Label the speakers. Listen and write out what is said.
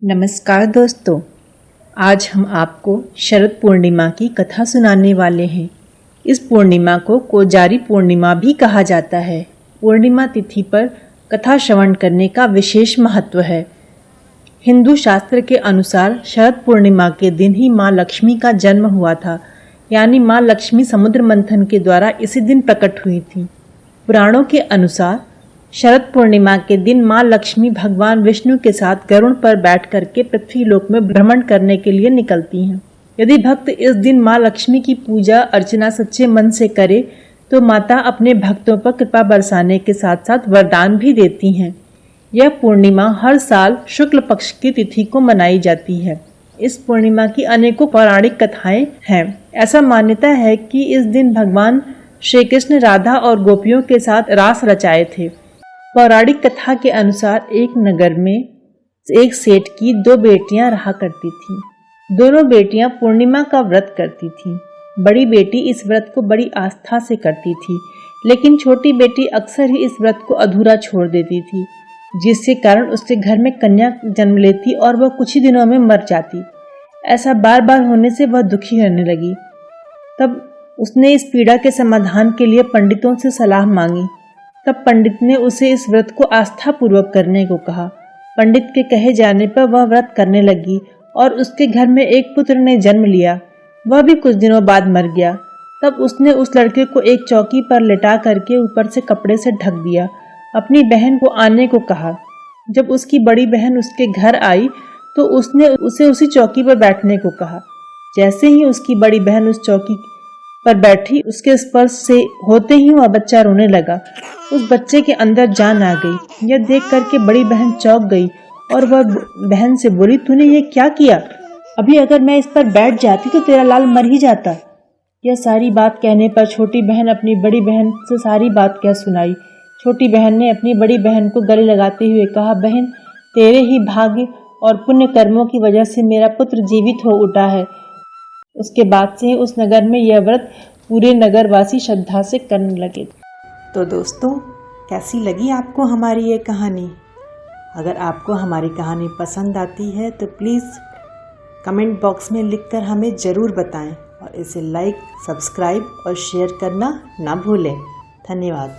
Speaker 1: नमस्कार दोस्तों, आज हम आपको शरद पूर्णिमा की कथा सुनाने वाले हैं। इस पूर्णिमा को कोजारी पूर्णिमा भी कहा जाता है। पूर्णिमा तिथि पर कथा श्रवण करने का विशेष महत्व है। हिंदू शास्त्र के अनुसार शरद पूर्णिमा के दिन ही माँ लक्ष्मी का जन्म हुआ था, यानी माँ लक्ष्मी समुद्र मंथन के द्वारा इसी दिन प्रकट हुई थी। पुराणों के अनुसार शरद पूर्णिमा के दिन माँ लक्ष्मी भगवान विष्णु के साथ गरुड़ पर बैठ करके पृथ्वी लोक में भ्रमण करने के लिए निकलती हैं। यदि भक्त इस दिन माँ लक्ष्मी की पूजा अर्चना सच्चे मन से करे तो माता अपने भक्तों पर कृपा बरसाने के साथ साथ वरदान भी देती हैं। यह पूर्णिमा हर साल शुक्ल पक्ष की तिथि को मनाई जाती है। इस पूर्णिमा की अनेकों पौराणिक कथाएं हैं। ऐसा मान्यता है कि इस दिन भगवान श्री कृष्ण राधा और गोपियों के साथ रास रचाए थे। पौराणिक कथा के अनुसार एक नगर में एक सेठ की दो बेटियां रहा करती थीं। दोनों बेटियां पूर्णिमा का व्रत करती थीं। बड़ी बेटी इस व्रत को बड़ी आस्था से करती थी, लेकिन छोटी बेटी अक्सर ही इस व्रत को अधूरा छोड़ देती थी, जिसके कारण उसके घर में कन्या जन्म लेती और वह कुछ ही दिनों में मर जाती। ऐसा बार बार होने से वह दुखी रहने लगी। तब उसने इस पीड़ा के समाधान के लिए पंडितों से सलाह मांगी। तब पंडित ने उसे इस व्रत को आस्था पूर्वक करने को कहा। पंडित के कहे जाने पर वह व्रत करने लगी और उसके घर में एक पुत्र ने जन्म लिया। वह भी कुछ दिनों बाद मर गया। तब उसने उस लड़के को एक चौकी पर लेटा करके ऊपर से कपड़े से ढक दिया। अपनी बहन को आने को कहा। जब उसकी बड़ी बहन उसके घर आई तो उसने उसे उसी चौकी पर बैठने को कहा। जैसे ही उसकी बड़ी बहन उस चौकी पर बैठी, उसके स्पर्श से होते ही वह बच्चा रोने लगा। उस बच्चे के अंदर जान आ गई। यह देख करके बड़ी बहन चौंक गई और वह बहन से बोली, तूने ये क्या किया? अभी अगर मैं इस पर बैठ जाती तो तेरा लाल मर ही जाता। यह सारी बात कहने पर छोटी बहन अपनी बड़ी बहन से सारी बात कह सुनाई। छोटी बहन ने अपनी बड़ी बहन को गले लगाते हुए कहा, बहन, तेरे ही भाग्य और पुण्य कर्मों की वजह से मेरा पुत्र जीवित हो उठा है। उसके बाद से उस नगर में यह व्रत पूरे नगरवासी श्रद्धा से करने लगे।
Speaker 2: तो दोस्तों, कैसी लगी आपको हमारी ये कहानी? अगर आपको हमारी कहानी पसंद आती है तो प्लीज़ कमेंट बॉक्स में लिखकर हमें ज़रूर बताएं और इसे लाइक, सब्सक्राइब और शेयर करना ना भूलें। धन्यवाद।